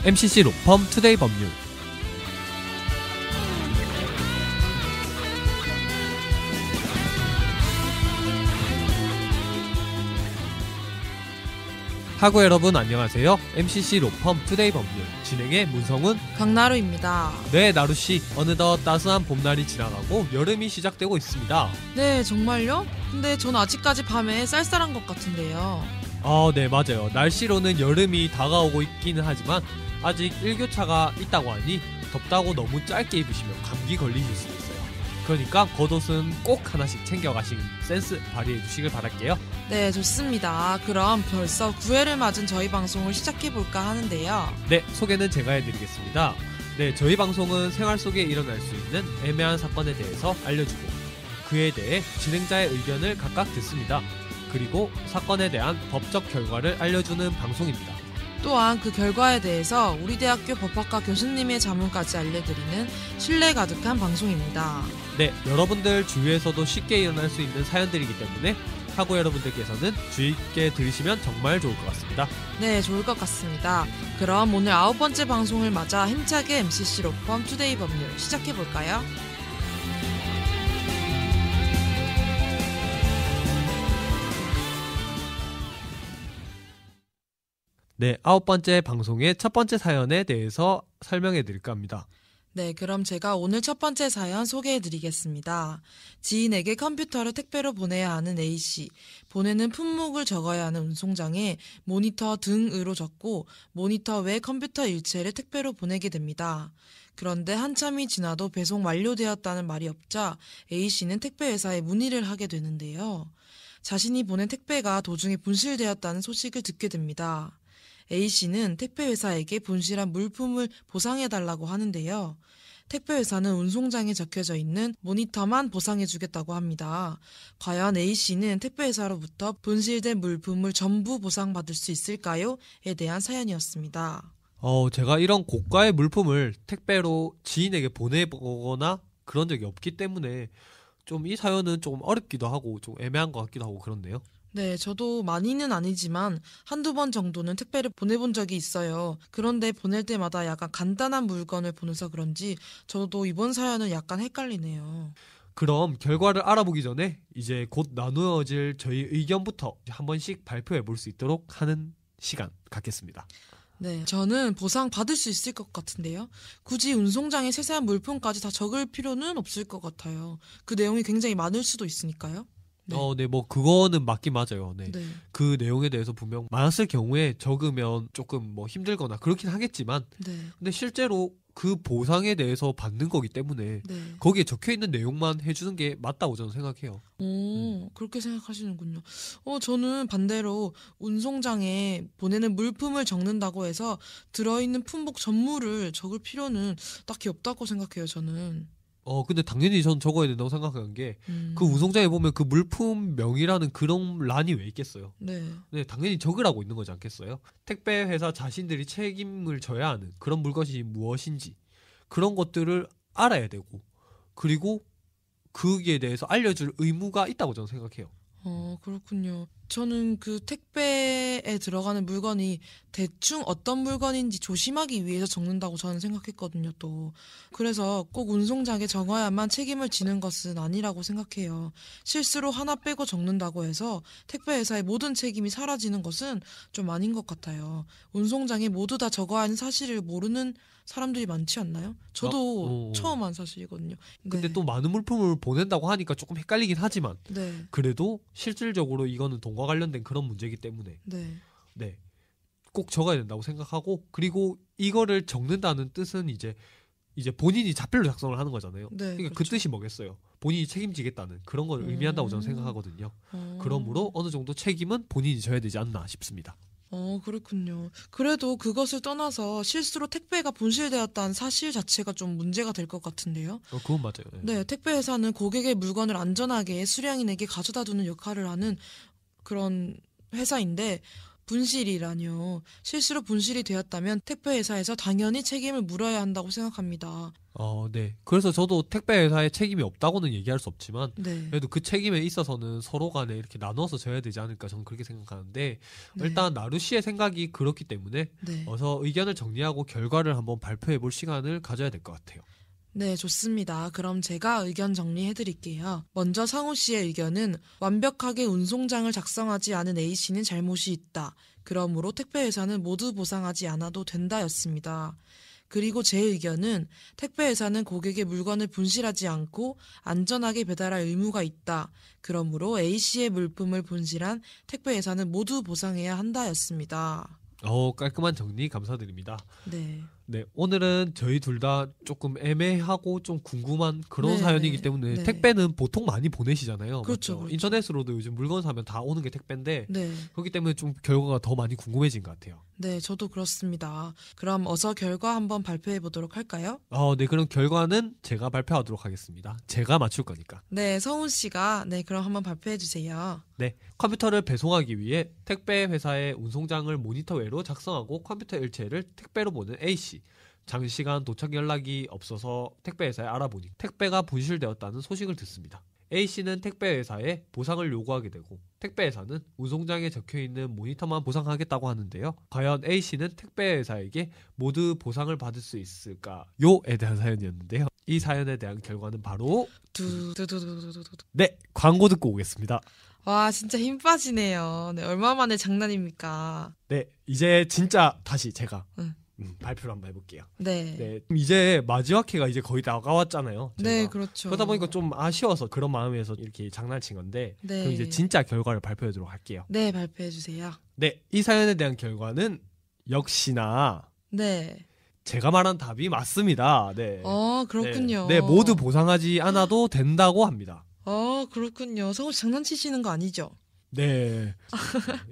MCC 로펌 투데이 법률. 하고 여러분 안녕하세요. MCC 로펌 투데이 법률 진행의 문성훈, 강나루입니다. 네, 나루씨, 어느덧 따스한 봄날이 지나가고 여름이 시작되고 있습니다. 네, 정말요? 근데 전 아직까지 밤에 쌀쌀한 것 같은데요. 네, 맞아요. 날씨로는 여름이 다가오고 있기는 하지만 아직 일교차가 있다고 하니 덥다고 너무 짧게 입으시면 감기 걸리실 수 있어요. 그러니까 겉옷은 꼭 하나씩 챙겨가시는 센스 발휘해 주시길 바랄게요. 네, 좋습니다. 그럼 벌써 9회를 맞은 저희 방송을 시작해볼까 하는데요. 네, 소개는 제가 해드리겠습니다. 네, 저희 방송은 생활 속에 일어날 수 있는 애매한 사건에 대해서 알려주고 그에 대해 진행자의 의견을 각각 듣습니다. 그리고 사건에 대한 법적 결과를 알려주는 방송입니다. 또한 그 결과에 대해서 우리 대학교 법학과 교수님의 자문까지 알려드리는 신뢰 가득한 방송입니다. 네, 여러분들 주위에서도 쉽게 일어날 수 있는 사연들이기 때문에 하고 여러분들께서는 주의 있게 들으시면 정말 좋을 것 같습니다. 네, 좋을 것 같습니다. 그럼 오늘 9번째 방송을 맞아 힘차게 MCC 로펌 투데이 법률 시작해볼까요? 네, 9번째 방송의 첫 번째 사연에 대해서 설명해 드릴까 합니다. 네, 그럼 제가 오늘 첫 번째 사연 소개해드리겠습니다. 지인에게 컴퓨터를 택배로 보내야 하는 A씨. 보내는 품목을 적어야 하는 운송장에 모니터 등으로 적고 모니터 외 컴퓨터 일체를 택배로 보내게 됩니다. 그런데 한참이 지나도 배송 완료되었다는 말이 없자 A씨는 택배회사에 문의를 하게 되는데요. 자신이 보낸 택배가 도중에 분실되었다는 소식을 듣게 됩니다. A씨는 택배회사에게 분실한 물품을 보상해달라고 하는데요. 택배회사는 운송장에 적혀져 있는 모니터만 보상해주겠다고 합니다. 과연 A씨는 택배회사로부터 분실된 물품을 전부 보상받을 수 있을까요? 에 대한 사연이었습니다. 제가 이런 고가의 물품을 택배로 지인에게 보내보거나 그런 적이 없기 때문에 좀 이 사연은 조금 어렵기도 하고 좀 애매한 것 같기도 하고 그렇네요. 네, 저도 많이는 아니지만 한두 번 정도는 택배를 보내본 적이 있어요. 그런데 보낼 때마다 약간 간단한 물건을 보내서 그런지 저도 이번 사연은 약간 헷갈리네요. 그럼 결과를 알아보기 전에 이제 곧 나누어질 저희 의견부터 한 번씩 발표해 볼 수 있도록 하는 시간 갖겠습니다. 네, 저는 보상 받을 수 있을 것 같은데요. 굳이 운송장에 세세한 물품까지 다 적을 필요는 없을 것 같아요. 그 내용이 굉장히 많을 수도 있으니까요. 네. 네, 뭐 그거는 맞긴 맞아요. 네. 네. 그 내용에 대해서 분명 많았을 경우에 적으면 조금 뭐 힘들거나 그렇긴 하겠지만 네. 근데 실제로 그 보상에 대해서 받는 거기 때문에 네. 거기에 적혀 있는 내용만 해주는 게 맞다고 저는 생각해요. 그렇게 생각하시는군요. 저는 반대로 운송장에 보내는 물품을 적는다고 해서 들어있는 품목 전무를 적을 필요는 딱히 없다고 생각해요, 저는. 근데 당연히 전 적어야 된다고 생각하는 게 그 음. 운송장에 보면 그 물품명이라는 그런 란이 왜 있겠어요? 네. 네, 당연히 적으라고 있는 거지 않겠어요? 택배 회사 자신들이 책임을 져야 하는 그런 물건이 무엇인지 그런 것들을 알아야 되고 그리고 그에 대해서 알려줄 의무가 있다고 저는 생각해요. 그렇군요. 저는 그 택배에 들어가는 물건이 대충 어떤 물건인지 조심하기 위해서 적는다고 저는 생각했거든요, 또. 그래서 꼭 운송장에 적어야만 책임을 지는 것은 아니라고 생각해요. 실수로 하나 빼고 적는다고 해서 택배회사의 모든 책임이 사라지는 것은 좀 아닌 것 같아요. 운송장에 모두 다 적어야 하는 사실을 모르는 사람들이 많지 않나요? 저도 처음 한 사실이거든요. 근데 네. 또 많은 물품을 보낸다고 하니까 조금 헷갈리긴 하지만 네. 그래도 실질적으로 이거는 돈과 관련된 그런 문제이기 때문에 네. 꼭 적어야 된다고 생각하고 그리고 이거를 적는다는 뜻은 이제 본인이 자필로 작성을 하는 거잖아요. 네, 그러니까 그 그렇죠. 뜻이 뭐겠어요? 본인이 책임지겠다는 그런 걸 의미한다고 저는 생각하거든요. 그러므로 어느 정도 책임은 본인이 져야 되지 않나 싶습니다. 그렇군요. 그래도 그것을 떠나서 실수로 택배가 분실되었다는 사실 자체가 좀 문제가 될 것 같은데요. 그건 맞아요. 네, 택배회사는 고객의 물건을 안전하게 수량인에게 가져다 두는 역할을 하는 그런 회사인데 분실이라뇨. 실수로 분실이 되었다면 택배회사에서 당연히 책임을 물어야 한다고 생각합니다. 네. 그래서 저도 택배 회사에 책임이 없다고는 얘기할 수 없지만 네. 그래도 그 책임에 있어서는 서로 간에 이렇게 나눠서 져야 되지 않을까 저는 그렇게 생각하는데 네. 일단 나루 씨의 생각이 그렇기 때문에 네. 어서 의견을 정리하고 결과를 한번 발표해 볼 시간을 가져야 될 것 같아요. 네, 좋습니다. 그럼 제가 의견 정리해 드릴게요. 먼저 상우 씨의 의견은 완벽하게 운송장을 작성하지 않은 A씨는 잘못이 있다. 그러므로 택배회사는 모두 보상하지 않아도 된다였습니다. 그리고 제 의견은 택배회사는 고객의 물건을 분실하지 않고 안전하게 배달할 의무가 있다. 그러므로 A씨의 물품을 분실한 택배회사는 모두 보상해야 한다였습니다. 깔끔한 정리 감사드립니다. 네. 네, 오늘은 저희 둘 다 조금 애매하고 좀 궁금한 그런 네, 사연이기 네, 때문에 네. 택배는 보통 많이 보내시잖아요. 그렇죠, 맞죠? 그렇죠. 인터넷으로도 요즘 물건 사면 다 오는 게 택배인데 네. 그렇기 때문에 좀 결과가 더 많이 궁금해진 것 같아요. 네, 저도 그렇습니다. 그럼 어서 결과 한번 발표해 보도록 할까요? 네, 그럼 결과는 제가 발표하도록 하겠습니다. 제가 맞출 거니까. 네, 서훈 씨가 그럼 한번 발표해 주세요. 네, 컴퓨터를 배송하기 위해 택배 회사의 운송장을 모니터 외로 작성하고 컴퓨터 일체를 택배로 보는 A씨. 장시간 도착 연락이 없어서 택배 회사에 알아보니 택배가 분실되었다는 소식을 듣습니다. A씨는 택배 회사에 보상을 요구하게 되고 택배 회사는 운송장에 적혀있는 모니터만 보상하겠다고 하는데요. 과연 A씨는 택배 회사에게 모두 보상을 받을 수 있을까요?에 대한 사연이었는데요. 이 사연에 대한 결과는 바로 두두두두두두두. 네, 광고 듣고 오겠습니다. 와, 진짜 힘 빠지네요. 네, 얼마 만에 장난입니까? 네, 이제 진짜 다시 제가 응. 발표를 한번 해볼게요. 네. 네, 이제 마지막 회가 이제 거의 다가왔잖아요. 네, 저희가. 그렇죠. 그러다 보니까 좀 아쉬워서 그런 마음에서 이렇게 장난친 건데 네. 그럼 이제 진짜 결과를 발표하도록 할게요. 네, 발표해 주세요. 네, 이 사연에 대한 결과는 역시나 네. 제가 말한 답이 맞습니다. 네. 그렇군요. 네, 모두 보상하지 않아도 된다고 합니다. 그렇군요. 서훈 씨 장난치시는 거 아니죠? 네.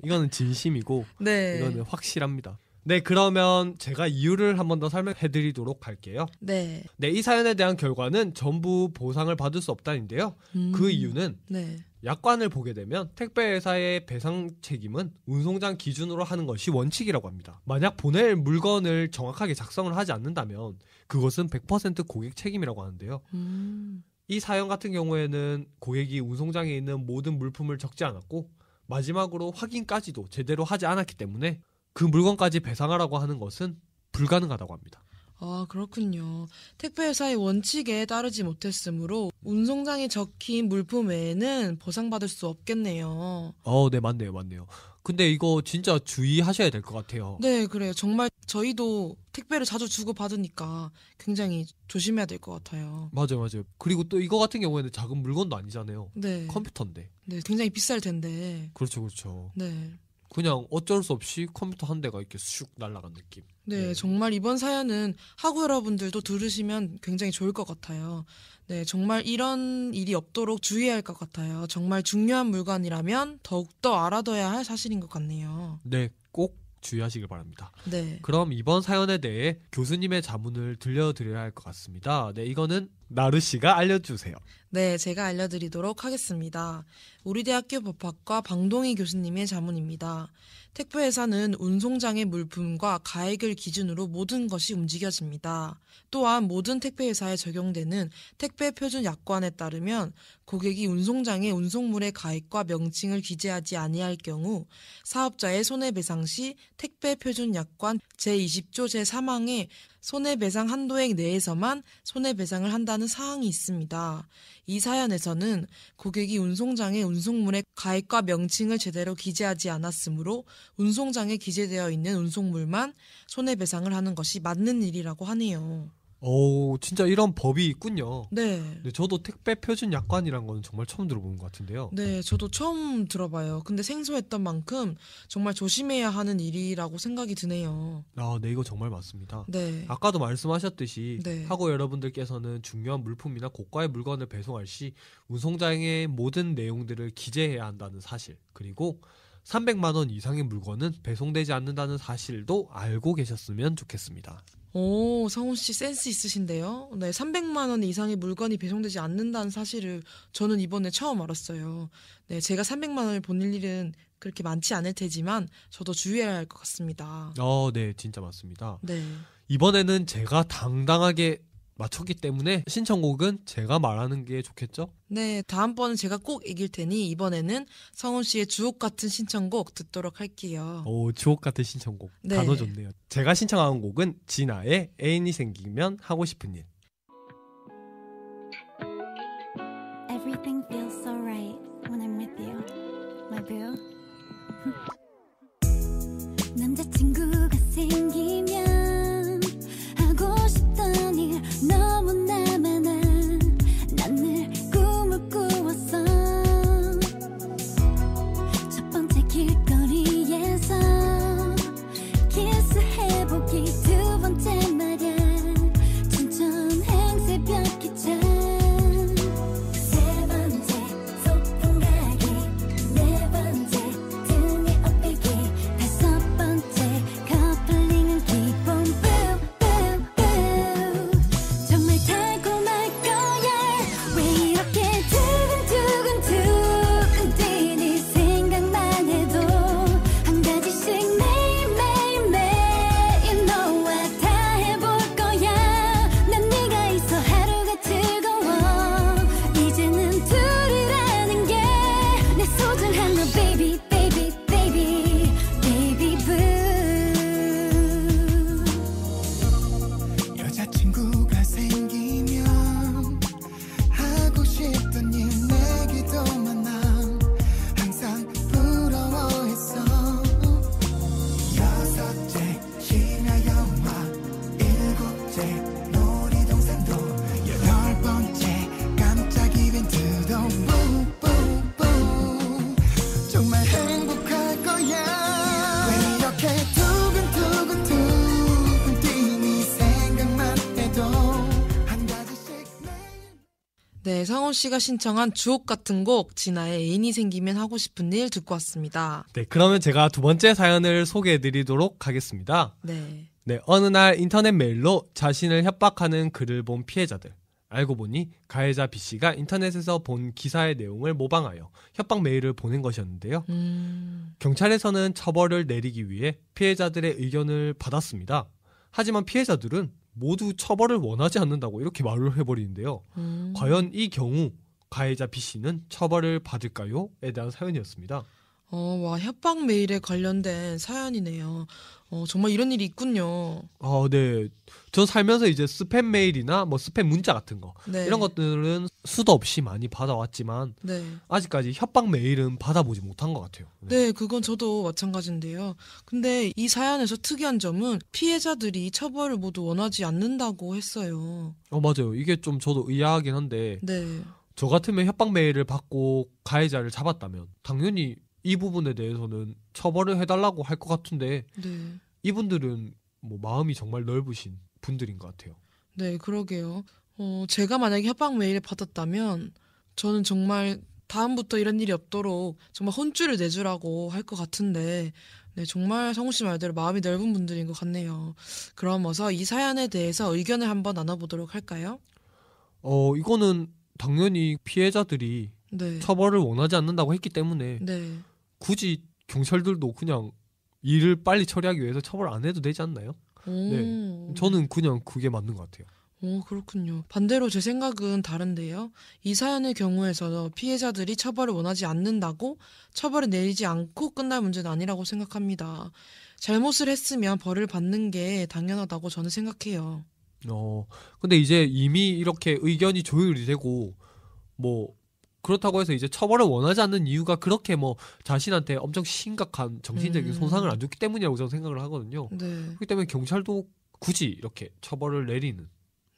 이거는 진심이고 네. 이거는 확실합니다. 네, 그러면 제가 이유를 한 번 더 설명해 드리도록 할게요. 네. 네, 이 사연에 대한 결과는 전부 보상을 받을 수 없다인데요. 그 이유는 네. 약관을 보게 되면 택배회사의 배상 책임은 운송장 기준으로 하는 것이 원칙이라고 합니다. 만약 보낼 물건을 정확하게 작성을 하지 않는다면 그것은 100% 고객 책임이라고 하는데요. 이 사연 같은 경우에는 고객이 운송장에 있는 모든 물품을 적지 않았고 마지막으로 확인까지도 제대로 하지 않았기 때문에 그 물건까지 배상하라고 하는 것은 불가능하다고 합니다. 그렇군요. 택배회사의 원칙에 따르지 못했으므로 운송장에 적힌 물품 외에는 보상받을 수 없겠네요. 네, 맞네요. 근데 이거 진짜 주의하셔야 될 것 같아요. 네, 그래요. 정말 저희도 택배를 자주 주고받으니까 굉장히 조심해야 될 것 같아요. 맞아요. 그리고 또 이거 같은 경우에는 작은 물건도 아니잖아요. 네. 컴퓨터인데. 네, 굉장히 비쌀 텐데. 그렇죠. 네. 그냥 어쩔 수 없이 컴퓨터 한 대가 이렇게 쑥 날아간 느낌. 네, 정말 이번 사연은 학우 여러분들도 들으시면 굉장히 좋을 것 같아요. 네, 정말 이런 일이 없도록 주의해야 할 것 같아요. 정말 중요한 물건이라면 더욱더 알아둬야 할 사실인 것 같네요. 네, 꼭 주의하시길 바랍니다. 네. 그럼 이번 사연에 대해 교수님의 자문을 들려드려야 할 것 같습니다. 네, 이거는 나루 씨가 알려주세요. 네, 제가 알려드리도록 하겠습니다. 우리 대학교 법학과 방동희 교수님의 자문입니다. 택배회사는 운송장의 물품과 가액을 기준으로 모든 것이 움직여집니다. 또한 모든 택배회사에 적용되는 택배표준 약관에 따르면 고객이 운송장에 운송물의 가액과 명칭을 기재하지 아니할 경우 사업자의 손해배상 시 택배표준 약관 제20조 제3항에 손해배상 한도액 내에서만 손해배상을 한다는 사항이 있습니다. 이 사연에서는 고객이 운송장에 운송물의 가액과 명칭을 제대로 기재하지 않았으므로 운송장에 기재되어 있는 운송물만 손해배상을 하는 것이 맞는 일이라고 하네요. 진짜 이런 법이 있군요. 네. 네, 저도 택배 표준 약관이란 거는 정말 처음 들어보는 것 같은데요. 네, 저도 처음 들어봐요. 근데 생소했던 만큼 정말 조심해야 하는 일이라고 생각이 드네요. 네, 이거 정말 맞습니다. 네. 아까도 말씀하셨듯이 네. 학우 여러분들께서는 중요한 물품이나 고가의 물건을 배송할 시 운송장의 모든 내용들을 기재해야 한다는 사실, 그리고 300만 원 이상의 물건은 배송되지 않는다는 사실도 알고 계셨으면 좋겠습니다. 오, 성훈 씨 센스 있으신데요. 네, 300만 원 이상의 물건이 배송되지 않는다는 사실을 저는 이번에 처음 알았어요. 네, 제가 300만 원을 보낼 일은 그렇게 많지 않을 테지만 저도 주의해야 할 것 같습니다. 네, 진짜 맞습니다. 네. 이번에는 제가 당당하게 맞췄기 때문에 신청곡은 제가 말하는 게 좋겠죠? 네, 다음번은 제가 꼭 이길 테니 이번에는 성훈 씨의 주옥 같은 신청곡 듣도록 할게요. 오, 주옥 같은 신청곡. 네. 단어 좋네요. 제가 신청한 곡은 진아의 애인이 생기면 하고 싶은 일. Everything feels so right when I'm with you, my boo. 남자친구가 생기면 하고 싶던 일 너무나 많아. 난 늘 꿈을 꾸었어. 첫 번째 길거리에서 키스해보기, 두 번째 말야 춘천 행새벽 기차, 세 번째 소풍 가기, 네 번째 등에 업히기, 다섯 번째 커플링은 기본. 정말 달콤할 거야. 왜 이렇게 두근두근 뛰니. 생각만 해도 한 가지씩 매일매일 너와 다 해볼 거야. 난 네가 있어 하루가 즐거워. 이제는 둘이라는 게 내 소중한 너 baby baby baby baby boo. 여자친구가 생기면 하고 싶던 일 내기도 많아. 항상 부러워했어. 여섯째 심야 영화, 일곱째 놀이동산도, 여덟 번째 깜짝 이벤트도 뿌뿌뿌. 정말 행복할 거야. 왜 이렇게 두근두근 뛰니. 생각만 해도 한 가지씩 매일. 네, 성훈 씨가 신청한 주옥 같은 곡 진아의 애인이 생기면 하고 싶은 일 듣고 왔습니다. 네, 그러면 제가 두 번째 사연을 소개해드리도록 하겠습니다. 네. 네, 어느 날 인터넷 메일로 자신을 협박하는 글을 본 피해자들. 알고 보니 가해자 B씨가 인터넷에서 본 기사의 내용을 모방하여 협박 메일을 보낸 것이었는데요. 경찰에서는 처벌을 내리기 위해 피해자들의 의견을 받았습니다. 하지만 피해자들은 모두 처벌을 원하지 않는다고 이렇게 말을 해버리는데요. 과연 이 경우 가해자 B씨는 처벌을 받을까요? 에 대한 사연이었습니다. 와, 협박 메일에 관련된 사연이네요. 정말 이런 일이 있군요. 네. 전 살면서 이제 스팸 메일이나 뭐 스팸 문자 같은 거 네. 이런 것들은 수도 없이 많이 받아왔지만 네. 아직까지 협박 메일은 받아보지 못한 것 같아요. 네, 그건 저도 마찬가지인데요. 근데 이 사연에서 특이한 점은 피해자들이 처벌을 모두 원하지 않는다고 했어요. 맞아요. 이게 좀 저도 의아하긴 한데 네. 저 같으면 협박 메일을 받고 가해자를 잡았다면 당연히 이 부분에 대해서는 처벌을 해달라고 할 것 같은데 네. 이분들은 뭐 마음이 정말 넓으신 분들인 것 같아요. 네, 그러게요. 제가 만약에 협박 메일을 받았다면 저는 정말 다음부터 이런 일이 없도록 정말 혼쭐을 내주라고 할 것 같은데 네, 정말 성우 씨 말대로 마음이 넓은 분들인 것 같네요. 그러면서 이 사연에 대해서 의견을 한번 나눠보도록 할까요? 이거는 당연히 피해자들이 네. 처벌을 원하지 않는다고 했기 때문에 네. 굳이 경찰들도 그냥 일을 빨리 처리하기 위해서 처벌 안 해도 되지 않나요? 네. 저는 그냥 그게 맞는 것 같아요. 그렇군요. 반대로 제 생각은 다른데요. 이 사연의 경우에서 피해자들이 처벌을 원하지 않는다고 처벌을 내리지 않고 끝날 문제는 아니라고 생각합니다. 잘못을 했으면 벌을 받는 게 당연하다고 저는 생각해요. 근데 이제 이미 이렇게 의견이 조율이 되고 뭐 그렇다고 해서 이제 처벌을 원하지 않는 이유가 그렇게 뭐 자신한테 엄청 심각한 정신적인 손상을 안 줬기 때문이라고 저는 생각을 하거든요. 네. 그렇기 때문에 경찰도 굳이 이렇게 처벌을 내리는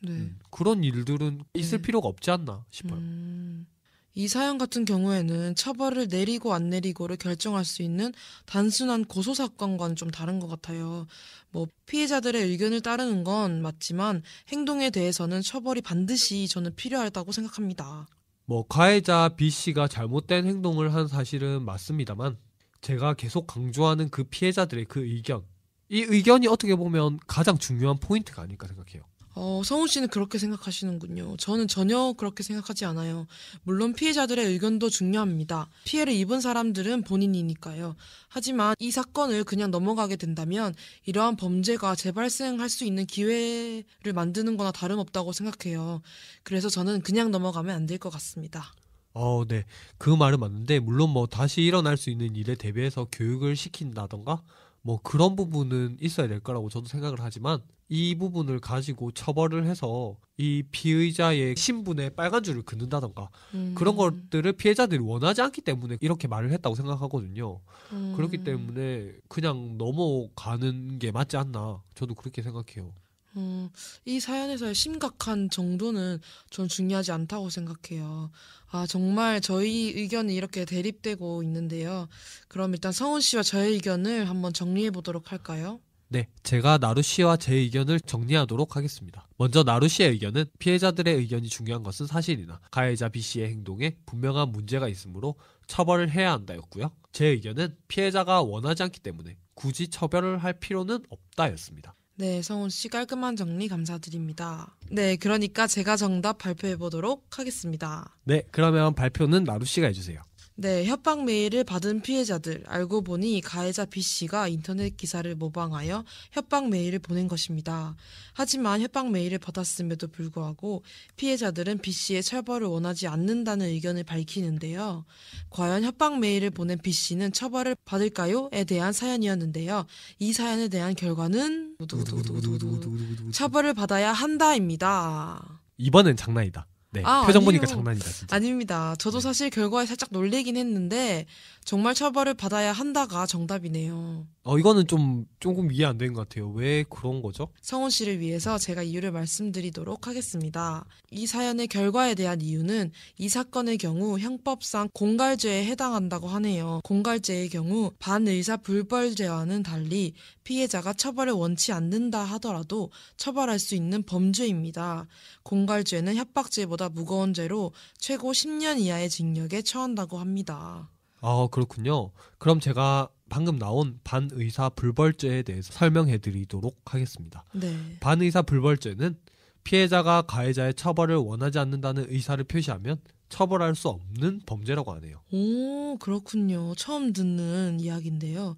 네. 그런 일들은 있을 네. 필요가 없지 않나 싶어요. 이 사연 같은 경우에는 처벌을 내리고 안 내리고를 결정할 수 있는 단순한 고소사건과는 좀 다른 것 같아요. 뭐 피해자들의 의견을 따르는 건 맞지만 행동에 대해서는 처벌이 반드시 저는 필요하다고 생각합니다. 뭐 가해자 B씨가 잘못된 행동을 한 사실은 맞습니다만 제가 계속 강조하는 그 피해자들의 그 의견, 이 의견이 어떻게 보면 가장 중요한 포인트가 아닐까 생각해요. 성훈 씨는 그렇게 생각하시는군요. 저는 전혀 그렇게 생각하지 않아요. 물론 피해자들의 의견도 중요합니다. 피해를 입은 사람들은 본인이니까요. 하지만 이 사건을 그냥 넘어가게 된다면 이러한 범죄가 재발생할 수 있는 기회를 만드는 거나 다름없다고 생각해요. 그래서 저는 그냥 넘어가면 안 될 것 같습니다. 네. 그 말은 맞는데, 물론 뭐 다시 일어날 수 있는 일에 대비해서 교육을 시킨다던가, 뭐 그런 부분은 있어야 될 거라고 저도 생각을 하지만, 이 부분을 가지고 처벌을 해서 이 피의자의 신분에 빨간 줄을 긋는다던가, 그런 것들을 피해자들이 원하지 않기 때문에 이렇게 말을 했다고 생각하거든요. 그렇기 때문에 그냥 넘어가는 게 맞지 않나, 저도 그렇게 생각해요. 이 사연에서의 심각한 정도는 전 중요하지 않다고 생각해요. 정말 저희 의견이 이렇게 대립되고 있는데요. 그럼 일단 성훈 씨와 저의 의견을 한번 정리해 보도록 할까요? 네, 제가 나루 씨와 제 의견을 정리하도록 하겠습니다. 먼저 나루 씨의 의견은 피해자들의 의견이 중요한 것은 사실이나 가해자 B 씨의 행동에 분명한 문제가 있으므로 처벌을 해야 한다였고요. 제 의견은 피해자가 원하지 않기 때문에 굳이 처벌을 할 필요는 없다였습니다. 네, 성훈 씨 깔끔한 정리 감사드립니다. 네, 그러니까 제가 정답 발표해 보도록 하겠습니다. 네, 그러면 발표는 나루 씨가 해주세요. 네, 협박 메일을 받은 피해자들, 알고 보니 가해자 B씨가 인터넷 기사를 모방하여 협박 메일을 보낸 것입니다. 하지만 협박 메일을 받았음에도 불구하고 피해자들은 B씨의 처벌을 원하지 않는다는 의견을 밝히는데요. 과연 협박 메일을 보낸 B씨는 처벌을 받을까요? 에 대한 사연이었는데요. 이 사연에 대한 결과는 처벌을 받아야 한다입니다. 이번엔 장난이다. 네, 표정 보니까 장난이다 진짜. 아닙니다. 저도 사실 결과에 살짝 놀래긴 했는데 정말 처벌을 받아야 한다가 정답이네요. 이거는 조금 이해 안 되는 것 같아요. 왜 그런 거죠? 성훈 씨를 위해서 제가 이유를 말씀드리도록 하겠습니다. 이 사연의 결과에 대한 이유는 이 사건의 경우 형법상 공갈죄에 해당한다고 하네요. 공갈죄의 경우 반의사 불벌죄와는 달리 피해자가 처벌을 원치 않는다 하더라도 처벌할 수 있는 범죄입니다. 공갈죄는 협박죄보다 무거운 죄로 최고 10년 이하의 징역에 처한다고 합니다. 그렇군요. 그럼 제가 방금 나온 반의사 불벌죄에 대해서 설명해 드리도록 하겠습니다. 네. 반의사 불벌죄는 피해자가 가해자의 처벌을 원하지 않는다는 의사를 표시하면 처벌할 수 없는 범죄라고 하네요. 오, 그렇군요. 처음 듣는 이야기인데요.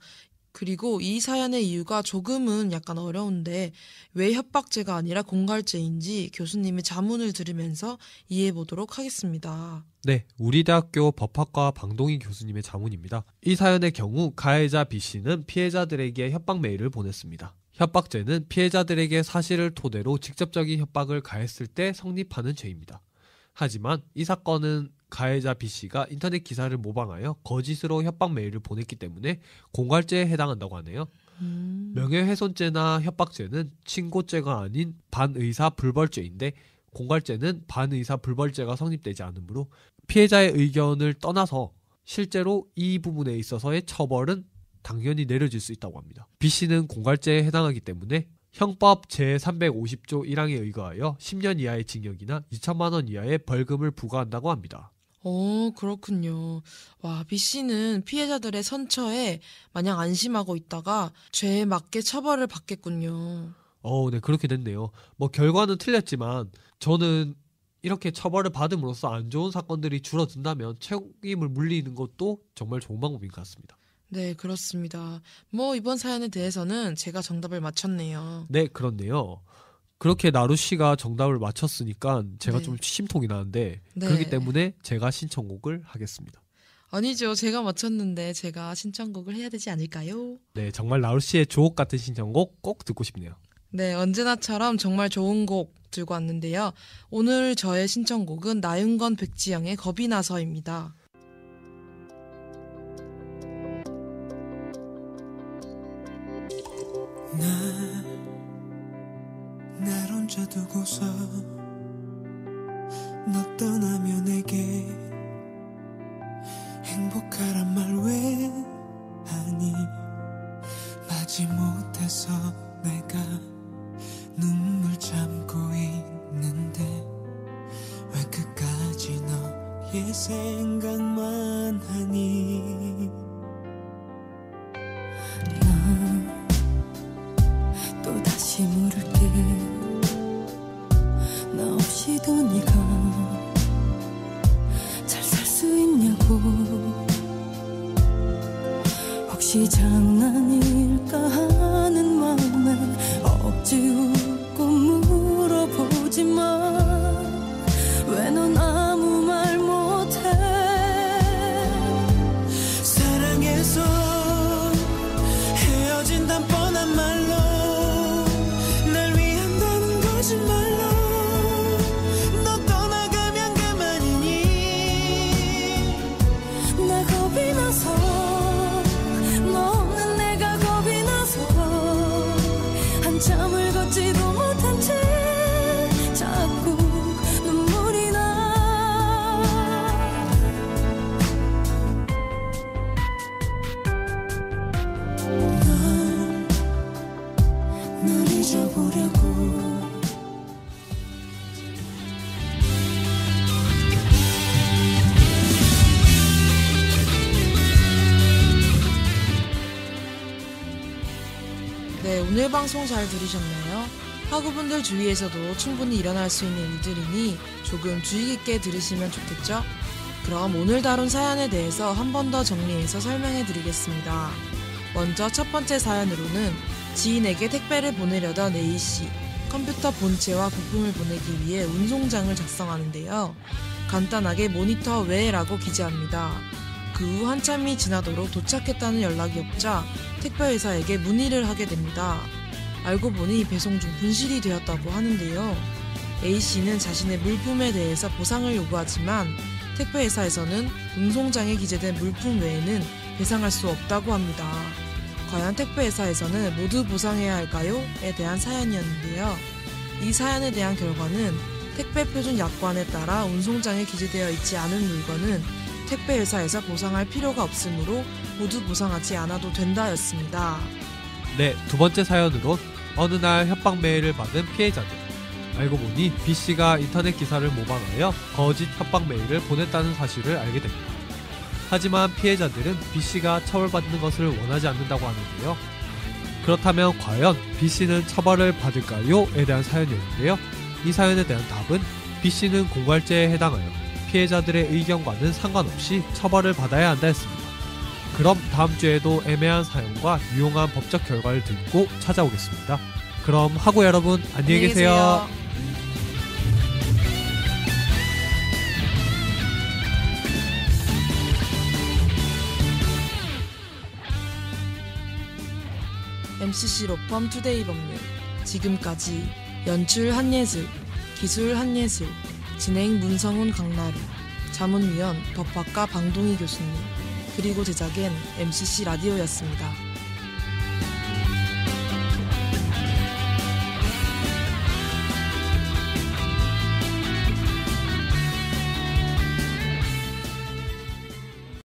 그리고 이 사연의 이유가 조금은 약간 어려운데 왜 협박죄가 아니라 공갈죄인지 교수님의 자문을 들으면서 이해해 보도록 하겠습니다. 네, 우리 대학교 법학과 방동희 교수님의 자문입니다. 이 사연의 경우 가해자 B씨는 피해자들에게 협박 메일을 보냈습니다. 협박죄는 피해자들에게 사실을 토대로 직접적인 협박을 가했을 때 성립하는 죄입니다. 하지만 이 사건은 가해자 B씨가 인터넷 기사를 모방하여 거짓으로 협박 메일을 보냈기 때문에 공갈죄에 해당한다고 하네요. 명예훼손죄나 협박죄는 친고죄가 아닌 반의사 불벌죄인데 공갈죄는 반의사 불벌죄가 성립되지 않으므로 피해자의 의견을 떠나서 실제로 이 부분에 있어서의 처벌은 당연히 내려질 수 있다고 합니다. B씨는 공갈죄에 해당하기 때문에 형법 제350조 1항에 의거하여 10년 이하의 징역이나 2천만 원 이하의 벌금을 부과한다고 합니다. 그렇군요. 와, B씨는 피해자들의 선처에 마냥 안심하고 있다가 죄에 맞게 처벌을 받겠군요. 네, 그렇게 됐네요. 뭐 결과는 틀렸지만 저는 이렇게 처벌을 받음으로써 안 좋은 사건들이 줄어든다면 책임을 물리는 것도 정말 좋은 방법인 것 같습니다. 네, 그렇습니다. 뭐 이번 사연에 대해서는 제가 정답을 맞췄네요. 네, 그렇네요. 그렇게 나루 씨가 정답을 맞췄으니까 제가 네. 좀 심통이 나는데 네. 그렇기 때문에 제가 신청곡을 하겠습니다. 아니죠. 제가 맞췄는데 제가 신청곡을 해야 되지 않을까요? 네, 정말 나루 씨의 주옥 같은 신청곡 꼭 듣고 싶네요. 네, 언제나처럼 정말 좋은 곡 들고 왔는데요. 오늘 저의 신청곡은 나윤건 백지영의 겁이 나서입니다. 날 혼자 두고서 너 떠나면 내게 행복하란 말 왜 하니 마지 못해서 내가 눈물 참고 있는데 왜 끝까지 너의 생각만 하니 또다시 물을게 꿈을 걷지도 못한 채 자꾸 눈물이 나. 널 잊어보려고. 네, 오늘 방송 잘 들으셨나요? 학우분들 주위에서도 충분히 일어날 수 있는 일들이니 조금 주의 깊게 들으시면 좋겠죠? 그럼 오늘 다룬 사연에 대해서 한 번 더 정리해서 설명해 드리겠습니다. 먼저 첫 번째 사연으로는 지인에게 택배를 보내려던 A씨, 컴퓨터 본체와 부품을 보내기 위해 운송장을 작성하는데요. 간단하게 모니터 외라고 기재합니다. 그 후 한참이 지나도록 도착했다는 연락이 없자 택배회사에게 문의를 하게 됩니다. 알고 보니 배송 중 분실이 되었다고 하는데요. A씨는 자신의 물품에 대해서 보상을 요구하지만 택배회사에서는 운송장에 기재된 물품 외에는 배상할 수 없다고 합니다. 과연 택배회사에서는 모두 보상해야 할까요? 에 대한 사연이었는데요. 이 사연에 대한 결과는 택배표준 약관에 따라 운송장에 기재되어 있지 않은 물건은 택배회사에서 보상할 필요가 없으므로 모두 보상하지 않아도 된다였습니다. 네, 두 번째 사연으론 어느 날 협박 메일을 받은 피해자들. 알고 보니 B씨가 인터넷 기사를 모방하여 거짓 협박 메일을 보냈다는 사실을 알게 됩니다. 하지만 피해자들은 B씨가 처벌받는 것을 원하지 않는다고 하는데요. 그렇다면 과연 B씨는 처벌을 받을까요? 에 대한 사연이었는데요. 이 사연에 대한 답은 B씨는 공갈죄에 해당하여 피해자들의 의견과는 상관없이 처벌을 받아야 한다 했습니다. 그럼 다음 주에도 애매한 사연과 유용한 법적 결과를 듣고 찾아오겠습니다. 그럼 하고 여러분 안녕히 계세요. MCC 로펌 투데이 법률. 지금까지 연출 한예슬, 기술 한예슬, 진행 문성훈 강나루, 자문위원 법학과 방동희 교수님, 그리고 제작엔 MCC 라디오였습니다.